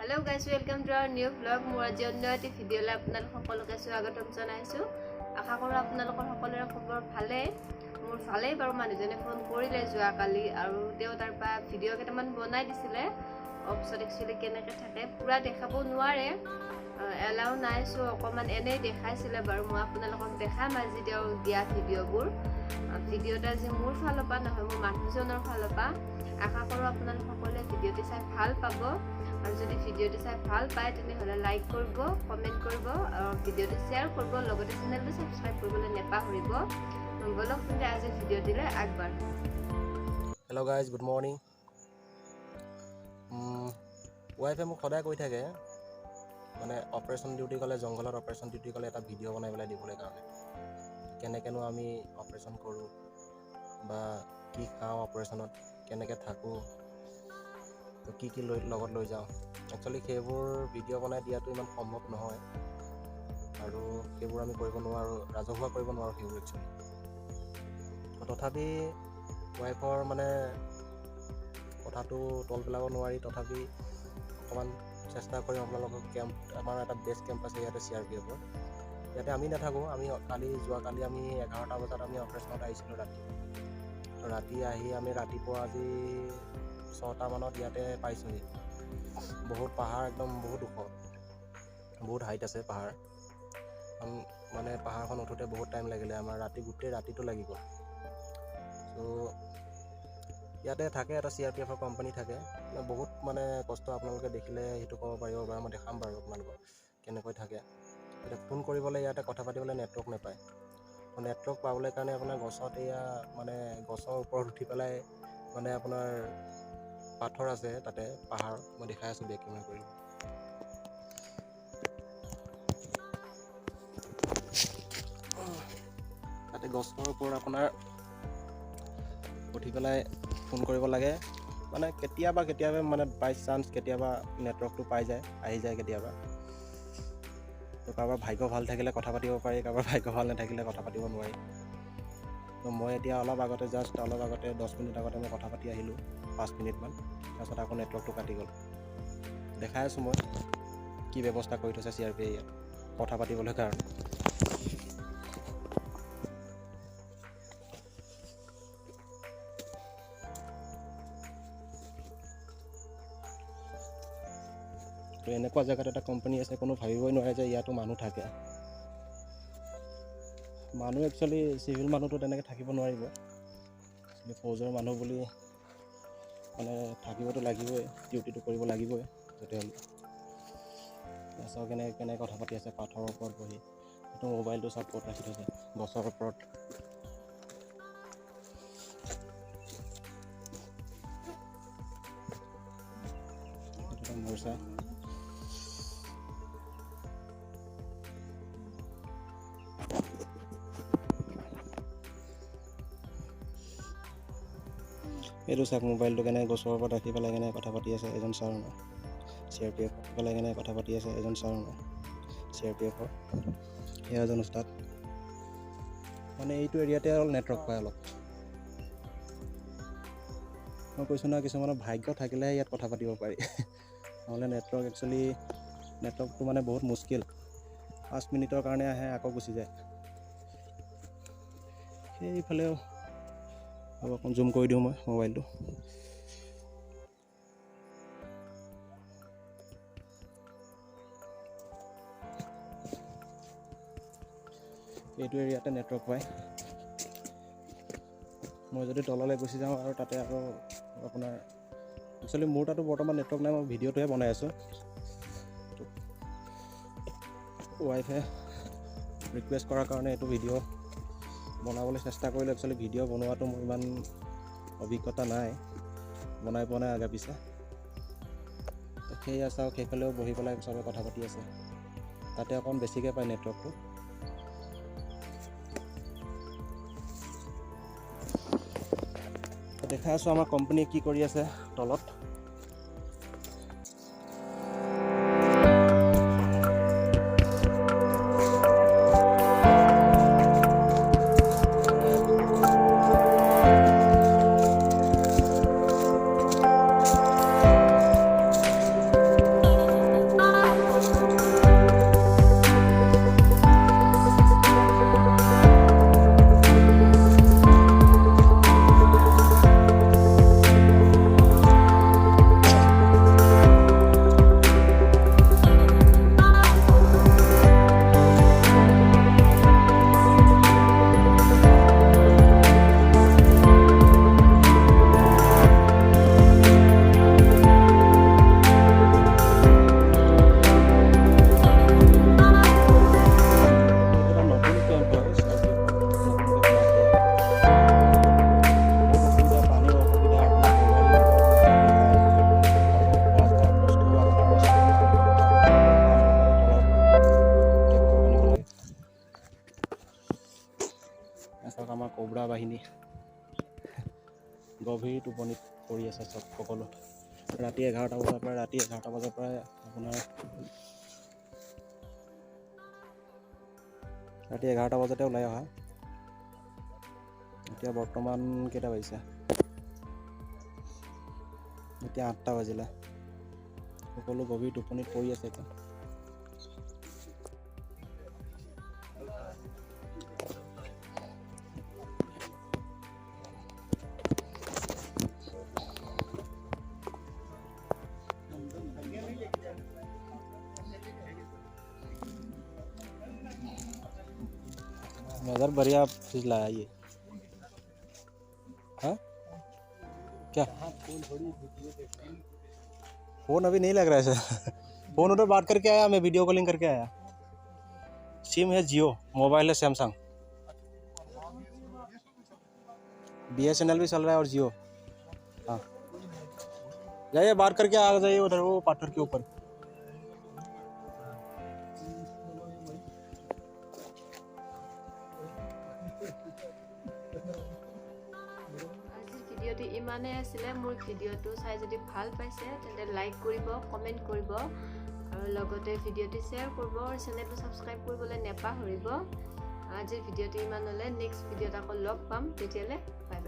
Hello guys, welcome to our new vlog. मोर आज अन्य एटी ভিডিঅ'লৈ আপোনালোক সকলোকে স্বাগতম জনাইছো। আশা কৰোঁ আপোনালোকৰ সকলোৰে খবৰ ভালে। মোৰ ভালেই বাৰু। মানুহজনে ফোন কৰিলে যোৱা কালি আৰু তেওঁ তাৰ পৰা ভিডিঅ' কেইটামান বনাই দিছিলে। অফিসত একচুৱেলি কেনেকৈ থাকে পুৰা দেখাব নোৱাৰে, এলাও নাই, সো অকণমান এনেই দেখাইছিলে বাৰু। মই আপোনালোকক দেখাম আজি তেওঁ দিয়া ভিডিঅ'বোৰ। ভিডিঅ'টা আজি মোৰ ফালৰ পৰা নহয়, মোৰ মানুহজনৰ ফালৰ পৰা। আশা কৰোঁ আপোনালোক সকলোৱে ভিডিঅ'টি চাই ভাল পাব। আৰু যদি ভিডিঅ'টি চাই ভাল পায় তেনেহ'লে লাইক কৰিব, কমেণ্ট কৰিব, ভিডিঅ'টো শ্বেয়াৰ কৰিব, লগতে চেনেলটো ছাবস্ক্ৰাইব কৰিবলৈ নেপাহৰিব। বলক তেন্তে আজি ভিডিঅ'টিলৈ আগবাঢ়ো। Hello' guys, good morning. ৱাইফে মোক সদায় কৈ থাকে মানে অপাৰেশ্যন ডিউটি ক'লে, জংঘলত অপাৰেশ্যন ডিউটি ক'লে এটা ভিডিঅ' বনাই পেলাই দিবলৈ কাৰণে। কেনেকৈনো আমি অপাৰেশ্যন কৰোঁ বা কি খাওঁ অপাৰেশ্যনত, কেনেকৈ থাকোঁ, তো কি লগত লৈ যাওঁ। একচুৱেলি সেইবোৰ ভিডিঅ' বনাই দিয়াটো ইমান সম্ভৱ নহয় আৰু সেইবোৰ আমি কৰিব নোৱাৰোঁ, ৰাজহুৱা কৰিব নোৱাৰোঁ সেইবোৰ একচুৱেলি। তথাপি ৱাইফৰ মানে কথাটো তল পেলাব নোৱাৰি, তথাপি অকণমান চেষ্টা কৰিম আপোনালোকক। আমাৰ এটা বেছ কেম্প আছে ইয়াতে CRPFৰ। ইয়াতে আমি নাথাকোঁ। যোৱাকালি আমি 11টা বজাত আমি অপাৰেশ্যনত আহিছিলোঁ ৰাতি। তো ৰাতি আহি আমি ৰাতিপুৱা আজি 6টা মানত ইয়াতে পাইছোঁহি। বহুত পাহাৰ, একদম বহুত ওখ, বহুত হাইট আছে পাহাৰ। মানে পাহাৰখন উঠোঁতে বহুত টাইম লাগিলে আমাৰ, গোটেই ৰাতিটো লাগি গ'ল। ত' ইয়াতে থাকে এটা CRPFৰ কোম্পানী থাকে। বহুত মানে কষ্ট, আপোনালোকে দেখিলে সেইটো ক'ব পাৰিব বাৰু। মই দেখাম বাৰু আপোনালোকক কেনেকৈ থাকে। এতিয়া ফোন কৰিবলৈ ইয়াতে কথা পাতিবলৈ নেটৱৰ্ক নাপায়। নেটৱৰ্ক পাবলৈ কাৰণে আপোনাৰ গছত মানে গছৰ ওপৰত উঠি পেলাই মানে আপোনাৰ পাথৰ আছে তাতে, পাহাৰ মই দেখাই আছোঁ বেক কেমেৰা কৰি। তাতে গছৰ ওপৰত আপোনাৰ উঠি পেলাই ফোন কৰিব লাগে। মানে কেতিয়াবা মানে বাই চান্স কেতিয়াবা নেটৱৰ্কটো পাই যায়, আহি যায় কেতিয়াবা। তো কাৰোবাৰ ভাগ্য ভাল থাকিলে কথা পাতিব পাৰি, কাৰোবাৰ ভাগ্য ভাল নাথাকিলে কথা পাতিব নোৱাৰি। তো মই এতিয়া অলপ আগতে 10 মিনিট আগতে মই কথা পাতি আহিলোঁ, 5 মিনিটমান। তাৰপিছত আকৌ নেটৱৰ্কটো কাটি গ'ল। দেখাই আছোঁ মই কি ব্যৱস্থা কৰি থৈছে CRPF ইয়াত কথা পাতিবলৈ কাৰণে। তো এনেকুৱা জেগাত এটা কোম্পানী আছে, কোনো ভাবিবই নোৱাৰে যে ইয়াতো মানুহ থাকে। মানুহ একচুৱেলি চিভিল মানুহটো তেনেকৈ থাকিব নোৱাৰিব। ফৌজৰ মানুহ বুলি মানে থাকিবতো লাগিবই, ডিউটিটো কৰিব লাগিবই য'তে হ'লে। চাওক কেনেকৈ কথা পাতি আছে পাথৰৰ ওপৰত বহি। সেইটো মোবাইলটো চাপৰ্ট ৰাখি থৈছে গছৰ ওপৰত। সেইটো মৰ্চা। এইটো চাওক মোবাইলটো কেনেকৈ গছৰ ওপৰত ৰাখি পেলাই কেনেকৈ কথা পাতি আছে এজন ছাৰ CRPF পেলাই কেনেকৈ কথা পাতি আছে এজন ছাৰ CRPFৰ। সেয়া এজন উস্তাদ। মানে এইটো এৰিয়াতে অলপ নেটৱৰ্ক পায় অলপ। মই কৈছোঁ নহয়, কিছুমানৰ ভাগ্য থাকিলেহে ইয়াত কথা পাতিব পাৰি। নহ'লে নেটৱৰ্কটো মানে বহুত মুস্কিল। 5 মিনিটৰ কাৰণে আহে, আকৌ গুচি যায়। সেইফালেও অকণ জুম কৰি দিওঁ মই মোবাইলটো। এইটো এৰিয়াতে নেটৱৰ্ক পায়। মই যদি তললৈ গুচি যাওঁ আৰু তাতে আকৌ আপোনাৰ একচুৱেলি মোৰ তাতো বৰ্তমান নেটৱৰ্ক নাই, মই ভিডিঅ'টোহে বনাই আছোঁ। ৱাইফে ৰিকুৱেষ্ট কৰাৰ কাৰণে এইটো ভিডিঅ' বনাবলৈ চেষ্টা কৰিলোঁ। একচুৱেলি ভিডিঅ' বনোৱাটো মোৰ ইমান অভিজ্ঞতা নাই, বনাই পোৱা নাই আগে পিছে। তো সেয়া চাওক, সেইফালেও বহি পেলাই চবে কথা পাতি আছে। তাতে অকণ বেছিকৈ পায় নেটৱৰ্কটো। দেখাই আছোঁ আমাৰ কোম্পানী কি কৰি আছে তলত। টোপনি গভীৰ টোপনিত পৰি আছে চব সকলো ৰাতি 11টা বজাৰ পৰা আপোনাৰ ৰাতি 11টা বজাতে ওলাই অহা এতিয়া বৰ্তমান কেইটা বাজিছে এতিয়া 8টা বাজিলে সকলো গভীৰ টোপনিত পৰি আছে এতিয়া नजर बढ़िया चीज लाया ये हाँ क्या फोन अभी नहीं लग रहा है सर फोन उधर बात करके आया मैं वीडियो कॉलिंग करके आया सिम है जियो मोबाइल है सैमसंग BSNL भी चल रहा है और जियो हाँ जाइए बात करके आ जाइए उधर वो पाथर के ऊपर ভিডিওটি ইমানে আছিলে মোৰ ভিডিওটো চাই যদি ভাল পাইছে তেন্তে লাইক কৰিব কমেন্ট কৰিব আৰু লগতে ভিডিওটি শ্বেয়াৰ কৰিব আৰু চেনেলটো সাবস্ক্ৰাইব কৰিবলৈ নেপাহৰিব আজিৰ ভিডিওটি ইমানলে নেক্সট ভিডিওত আকৌ লগ পাম তেতিয়ালে বাই